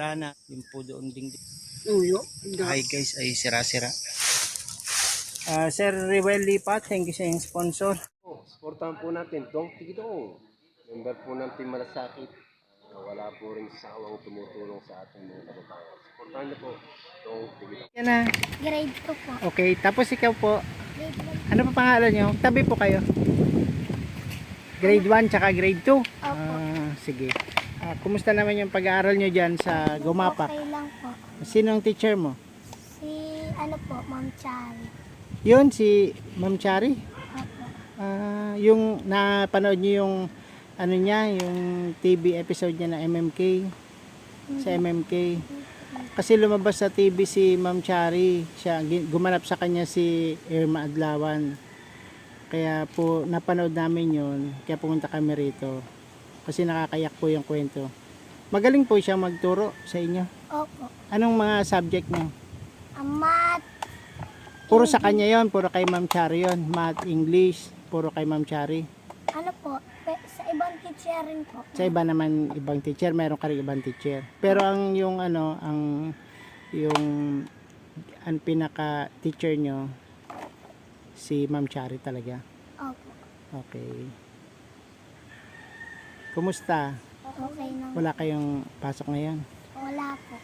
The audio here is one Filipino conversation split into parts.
bintana. Yung po doon ding. Uyo. Ay guys, ay sira-sira. Sir Rewel Lipat, thank you sa inyong sponsor. Supportahan po natin Dong Tigidong. Member po ng Team Malasakit. Wala po rin sawang tumutulong sa ating mga kababayan. Supportahan niyo po Dong Tigidong. Yan na. Grade 2 po. Okay, tapos ikaw po. Grade 1. Ano pa pangalan nyo? Tabi po kayo. Grade 1 tsaka grade 2? Opo. Sige. Kumusta naman yung pag-aaral nyo dyan sa Gumapak? Okay lang po. Sinong teacher mo? Si ano po, Ma'am Chari. Yun, si Ma'am Chari. Opo. Yung napanood nyo yung ano niya, yung TV episode niya na MMK. Sa MMK. Kasi lumabas sa TV si Ma'am Chari. Siya, gumanap sa kanya si Irma Adlawan. Kaya po napanood namin yun. Kaya pumunta kami rito. Kasi nakakayak po yung kwento. Magaling po siya magturo sa inyo. Opo. Anong mga subject niyo? Math. Puro sa kanya yon, puro kay Ma'am Chari yon. Math, English, puro kay Ma'am Chari. Ano po, sa ibang teacher rin po. Sa iba naman ibang teacher, meron ka rin ibang teacher. Pero ang yung ano, ang pinaka teacher nyo si Ma'am Chari talaga. Opo. Okay. Kumusta? Okay na. Wala kayong pasok ngayon? Wala po.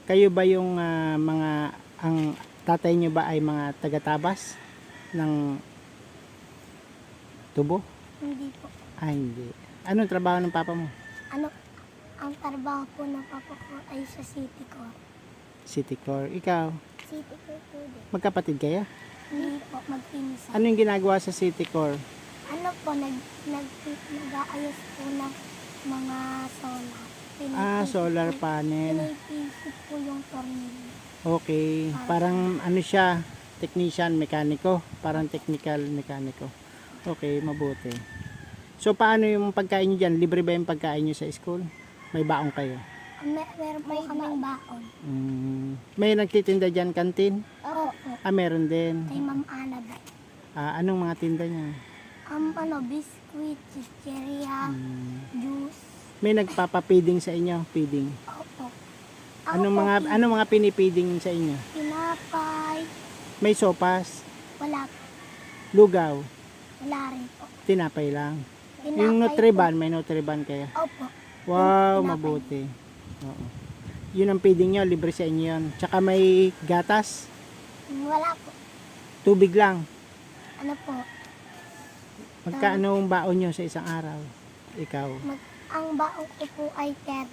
Kayo ba yung ang tatay nyo ba ay mga taga-tabas ng tubo? Hindi po. Hindi. Anong trabaho ng papa mo? Ano, ang trabaho po ng papa ko ay sa City Corp. City Corps. Ikaw, City Corp po din. magkapatid kayo? Hindi po, magpinsan. Ano yung ginagawa sa City Corps? Ano po, nag-aayos po ng mga solar. Solar panel. Pinipisip po yung tornilyo. Okay. Parang ano siya, technician, mekaniko. Parang technical mekaniko. Okay, mabuti. So, paano yung pagkain nyo dyan? Libre ba yung pagkain nyo sa school? May baong kayo? Meron po kaming baon. May nagtitinda dyan, kantin? Opo. Meron din. Kay Ma'am Annabelle. Anong mga tinda niya? Biscuit, chicheria, juice. May nagpapapiding sa inyo? Feeding. Opo. Anong mga pinipiding sa inyo? Tinapay. May sopas, Wala po. lugaw, Wala rin po. tinapay lang. Tinapay Yung po. Nutriban, may Nutriban kayo. Opo. Wow, Tinapay. mabuti. Oo. Yun ang feeding nyo, libre sa inyo yun. Tsaka may gatas, Wala po. tubig lang. Ano po? Magkano ang baon nyo sa isang araw? Ikaw, Ang baon ko po ay 30.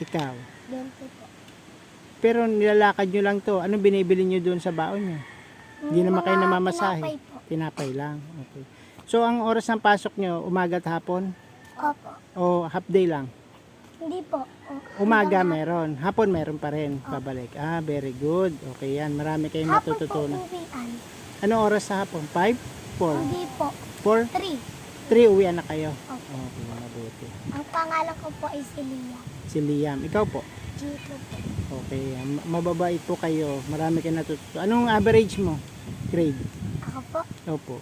ikaw. 20 po. Pero nilalakad nyo lang to. Anong binibili nyo doon sa baon nyo? Hindi naman kayo Mga namamasahe. tinapay po. Tinapay lang. Okay. So, ang oras ng pasok nyo, umaga at hapon? Opo. O half day lang? Hindi po. Umaga Hanggang meron, hapon meron pa rin, pabalik. Very good. Okay yan, marami kayong hapon po matututunan. uwian. Anong oras sa hapon? 5? 4? Hindi po. 4? 3. 3 uwian na kayo. Opo. Okay, mabuti. Ang pangalan ko po ay si Lia. Si Liam, ikaw po? Gito po. Okay, mababait po kayo. Marami kayong natututunan. Anong average mo? Grade? Ako po, Opo.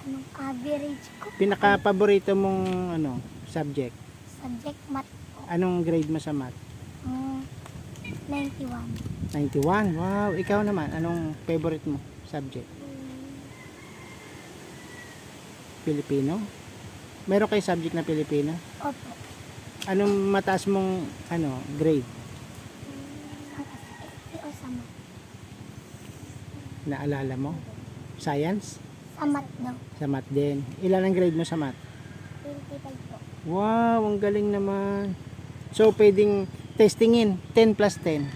anong average ko? Pinaka-paborito mong subject? Subject math po. Anong grade mo sa math? 91. 91. Wow, ikaw naman, anong favorite mo subject? Filipino? Meron kayo subject na Filipino? Opo. Anong mataas mong grade? O sa math. Naalala mo? Science? Sa math daw. Sa math din. Ilan ang grade mo sa math? 25 po. Wow, ang galing naman. So, pwedeng testingin. 10 plus 10.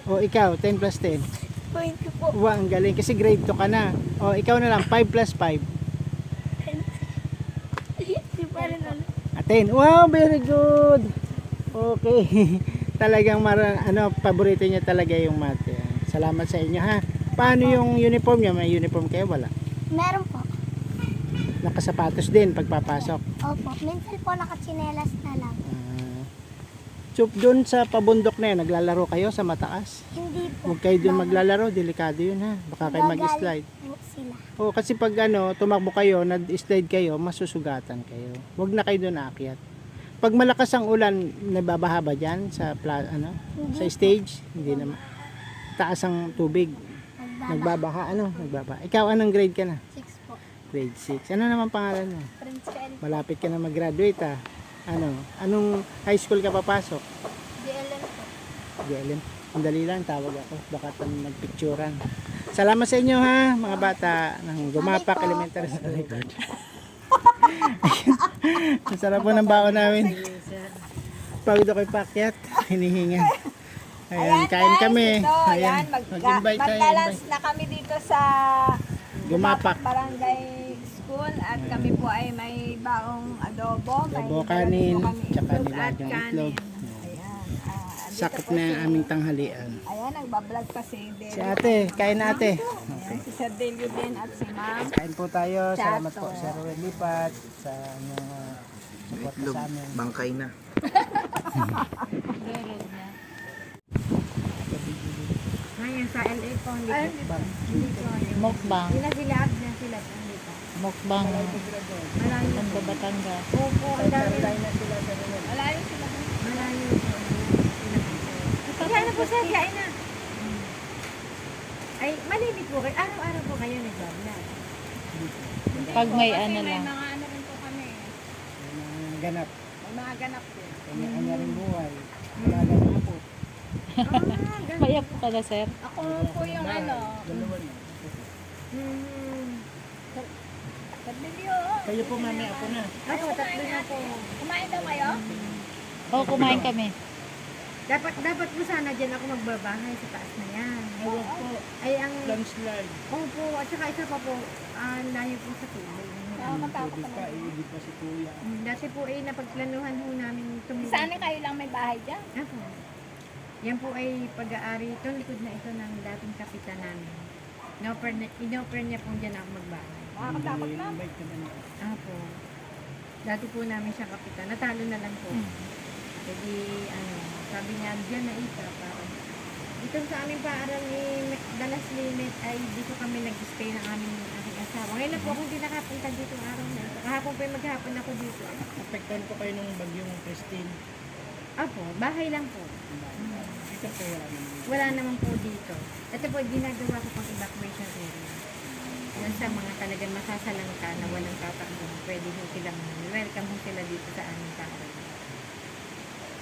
O, ikaw, 10 plus 10. 20 po. Wow, ang galing. Kasi grade 2 ka na. O, ikaw na lang, 5 plus 5. Di pa rin ano. 10. Wow, very good. Okay. Talagang paborito niya talaga yung math. Yan. Salamat sa inyo ha. Paano yung uniform niyo? May uniform kayo? Wala. Meron po. Nakasapatos din pagpapasok. Opo. Minsan po nakachinelas na lang. So, doon sa pabundok na yun, naglalaro kayo sa mataas? Hindi po. Huwag kayo doon maglalaro, delikado yun ha. Baka kayo mag-slide. Po sila. O kasi pag tumakbo kayo, nag-slide kayo, masusugatan kayo. Huwag na kayo doon aakyat. Pag malakas ang ulan, nababaha ba dyan sa, sa stage? Hindi naman. Taas ang tubig. Nagbabaha, Nagbabaha. Ikaw, anong grade ka na? 6 po. Grade 6. Ano naman pangalan mo? Prince Ken. Malapit ka na mag-graduate ah. Anong high school ka papasok? DLM po. JLM. Ang dali lang, tawag ako. Baka magpicturan. Salamat sa inyo ha, mga bata ng Gumapak Elementary sa likod. Ang sarap po ng baon namin. Pagod ako'y pakyat, hinihingan. Ayan, kain kami. Ayan, mag-invite tayo. Mag-balance na kami dito sa Gumapak. Barangay School at kami po ay may baong adobo. Adobo, may kanin, dala po kami tsaka itlog nilagyan at ng kanin. itlog. Ayan. Dito Sakit po na ang si- aming tanghalian. Ayan, nagbablog pa si Si Delio. ate, kain na ate. Ayan, si Sir Delio din at si Ma'am. Kain po tayo. Salamat Chato. po Sir Ruel Lipat sa inyong support po sa amin. Bangkay na. Ngayon sa LA po, hindi po. Mukbang. Hindi na sila, na sila po dito. Mukbang. Malayo Ang po. Batangas. Opo, ang dami. na sila sa Ruel. Malayo sila. Malayo po. Kain na po sir, kain na. Ay, malimit po kayo. Araw-araw po kayo nag-vlog. Pag may ano May lang. mga ano rin po kami. Mga ganap. May mga ganap po. Kanya-kanya rin buhay. Wala lang ako. Maya po ka na, sir. Ako po yung ano. Dalawa na. Tatlilyo. Kayo po mami, ako na. Ako, tatlo na po. Kumain daw kayo? Oo, kumain kami. Dapat po sana dyan ako magbabahay sa taas na yan. Ay, wag po. Ay, ang... Landslide. Opo, at saka isa pa po, layo po sa tubig. Tubig pa, iibig pa si kuya. Dati po ay napagplanuhan ho namin tumulong. Sana kayo lang may bahay dyan. Ako. Yan po ay pag-aari. Itong likod na ito ng dating kapitan namin. Inoffer niya po dyan ako magbahay. Nakakatakot na. Invite ka na. Apo. Dati po namin siya kapitan. Natalo na lang po. Jadi, sabi niya, dyan na isa. Dito sa aming paaral ni Dalas Limit ay dito kami nag-stay ng aming aking asawa. Ngayon na po akong hindi nakapunta dito ang araw na ito. Kahapon po ay maghapon ako dito. Apektan ko kayo ng bagyong Christine. Apo, bahay lang po. Ito po wala naman. Wala naman po dito. Ito po, ginagawa ko pang evacuation area. Yan sa mga talagang masasalangka na walang tatakbo. Pwede ho silang welcome ho sila dito sa aming tao.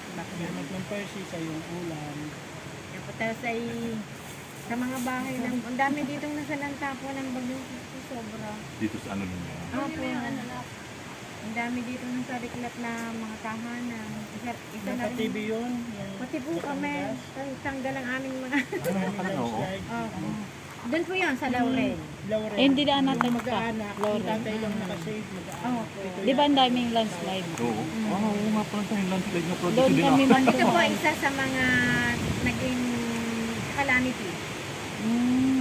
Salamat ng Percy sa yung ulam. Yan po, tapos ay sa mga bahay ng, ang dami ditong nasalanta po ng bagyong Kristo, sobra. Dito sa ano ninyo. Opo, ang dami dito ng sariklat na mga tahanan. Isa na rin. Naka-TV yun. Yung Pati po kami, tanggal ang aming mga... landslide. Opo. Doon po yan, sa Laurel. Laurel. Eh, hindi na natin pa. Mag-aanak. Yung Laurel. tatay lang nakasave. Mag-aanak. Opo. Di ba ang daming landslide? Oo. Oo nga pala tayo landslide na produce Doon din kami ako. Ito po man isa sa mga naging calamity.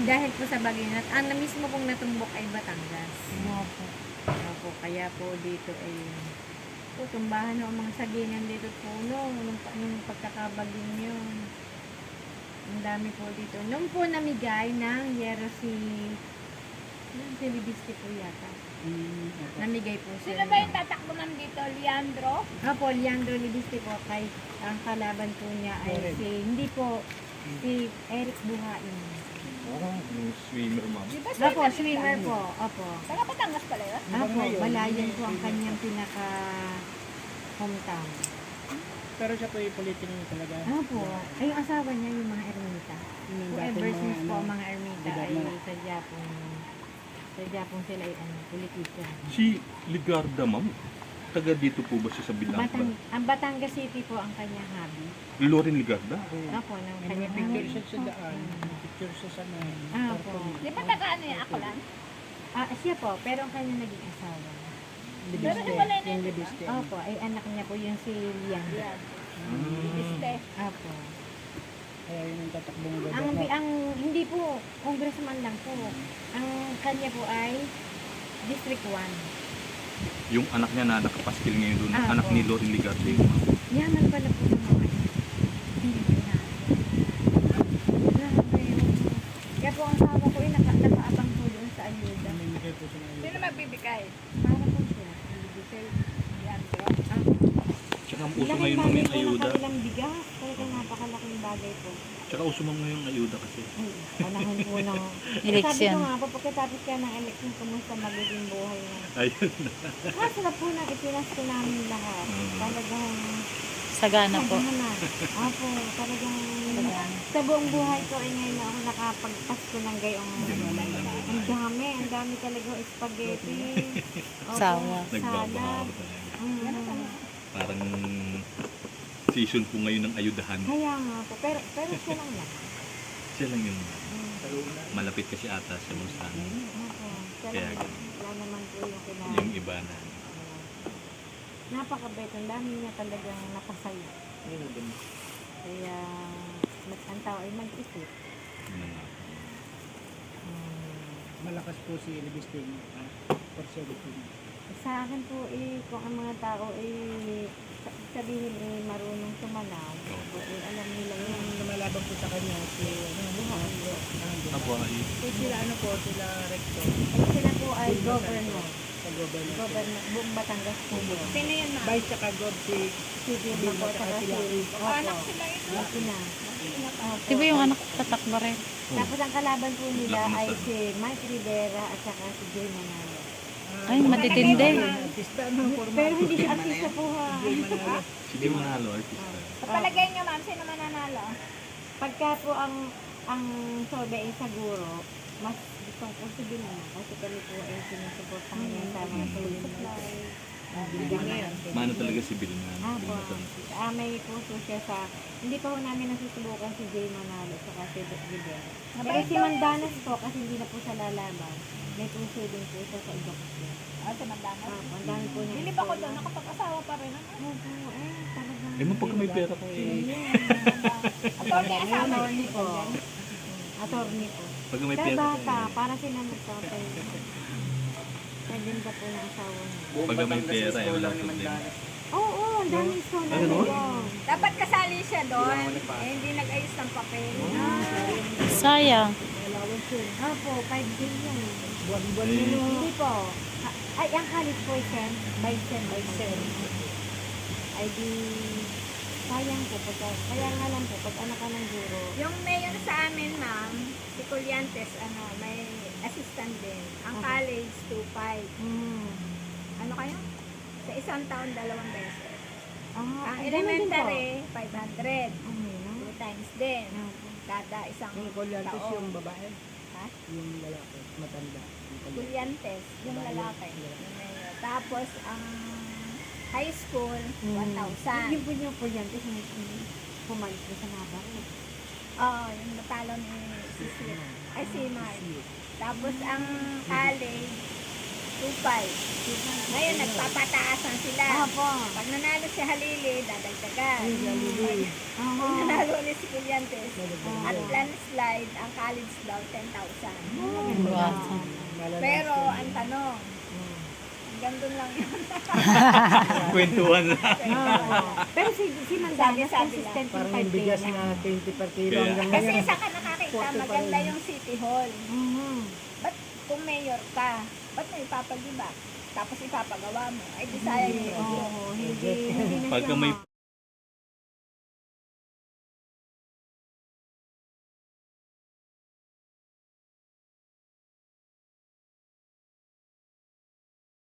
Dahil po sa bagay na, ang mismo pong natumbok ay Batangas. Opo, kaya po dito ay tumbahan ng mga sagingan dito po nung pagkakabagin yun. Ang dami po dito. Nung po namigay ng yero si Libiste po yata. Namigay po Sino ba yung tatakbo man dito? Leandro? Opo, Leandro Libiste po kay ang kalaban po niya ay si Eric Buhain. Yung swimmer ma'am. Di ba Opo, swimmer po. Opo. Taga Batangas pala yun? Opo, Balayan po ang kanyang pinaka hometown. Pero siya po yung politin talaga. Opo. Ay, yung asawa niya yung mga ermita. Yung Kung dating ever mga since po ano, ang mga ermita ay gobernador. sadya pong sila ay politician. Si Ligarda ma'am. Taga dito po ba siya sa Bilangban? Ang Batangas City po ang kanyang hobby. Loren Ligarda? Opo, ng May mga kanyang picture hobby. siya sa daan. May picture siya sa mga Opo. Di ba taga ano yung Aklan? Siya po, pero ang kanyang naging asawa. Pero hiwalay na Yung yun. libiste. Opo, ay anak niya po yung si Liang. Yan. Ibiste. Opo. Kaya yun yung tatakbong Ang, gobernador. ang hindi po, congressman lang po. Ang kanya po ay District 1. Yung anak niya na nakapaskil ngayon doon. Ah, Anak oo. ni Loren Ligarda yung ma'am. Yaman pala po ng mga ito. Grabe. Kaya po ang asawa ko ay nakaabang po doon sa ayuda. Sino magbibigay? Para po siya. Bibigay. Yan, bro. Tsaka uso ngayon mga yung ayuda. Ang kanilang bigas. Talagang napakalaking bagay po. Tsaka uso mga yung ayuda kasi. Panahon po ng... Election. Sabi ko nga po, pagkatapos kaya ng election, kumusta magiging buhay na. Ayun. Kaso na po na ipinas ko namin lahat. Talagang... Sagana po. Na. Opo, talagang... Sa buong buhay ko ay ngayon na ako nakapagpasko ng gayong... Ang dami talaga spaghetti. Opo, Sawa. Nagbabahaw salad. talaga. Parang season po ngayon ng ayudahan. Kaya nga po, pero siya lang yan. Siya lang yung malapit kasi ata sa Monsanto. Opo, siya Kaya lang yan. Wala naman po yung kailangan. Yung iba na. Napakabait. Ang dami niya talagang napasaya. Kaya ang tao ay mag-isip. Ano nga. Malakas po si Elibisting. Porcelestin. Sa akin po kung ang mga tao sabihin marunong sumanaw, alam nila yun. Yung lumalaban po sa kanya si Apo ay sila sila recto Sila po ay governor. sa government. Governor, buong Batangas po yun. Sino yun, ma'am? Vice tsaka gov si Sige mo po, saka si Anak sila yun. Opo na. Di ba yung anak tatakbo rin? Tapos ang kalaban po nila Lakas na ay sa- si Mike Rivera at saka si Jay Manalo. Ay, matitindi. artista no formal. Pero hindi siya artista po ha. sige manalo artista. Sa palagay niyo, ma'am, sino mananalo? Pagka po ang sobe ay saguro, mas gustong ko si Bina kasi kami po ay sinusuportahan niya sa mga tulong supply. Mano talaga si Bilman. Apo, may puso siya sa, hindi pa ho namin nasusubukan si Jay Manalo sa si Rivera. Pero si Mandanas po, kasi hindi na po siya lalaban, may puso din po siya sa edukasyon. Sa Mandanas. Apo, ang dami po niya. Bilib ako doon, nakapag-asawa pa rin. Opo, talagang... Eh, pagka may pera ko eh. Attorney, asawa. Attorney po. Attorney po. Pagka may Kaya pera ko bata, eh. para sila magpapay. Naganda po ng asawa niya. Pagka may pera eh, wala problema. Oo, ang daming scholar Ano, no? nila. Dapat kasali siya doon. Hindi nag-ayos ng papel. Sayang. Opo, 5 billion. Buwan-buwan Eh, Hindi po. Ay, ang college po, Sen. By Sen. Ay di, sayang po. Kaya nga lang po, pag anak ka ng guro, Yung mayor sa amin, ma'am, si Colliantes, may assistant din. Ang college, 2.5. Ano kayo? Sa isang taon, 2 beses. Ang elementary, 500. 2 times din. Kada isang Yung Colliantes taon. yung babae, Ha? yung lalaki, matanda. Yung Colliantes. Colliantes, yung lalaki. Yung mayor. Tapos, ang high school, 1,000. Yung po niyo po yan, kasi pumalit na sa Navarro. Oo, yung natalo ni si ay si Mark. Tapos ang college, 2.5. Ngayon, nagpapataasan sila. Opo. Pag nanalo si Halili, dadagdagan. Oo. Pag nanalo ulit si Colliantes, at landslide, ang college daw, 10,000. Wow. Pero, ang tanong, hanggang doon lang yun. Kwentuhan lang. Pero si Mandanas, Sabi-sabi consistent yung Parang 5 yung bigas billion. na 20 per kilo Kaya- hanggang Kasi ngayon. saan ka nakakita, maganda yung City Hall. Ba't kung mayor ka, ba't may ipapag-iba? Tapos ipapagawa mo. Ay, di sayang yung Oo, hindi na Pagka siya may ma-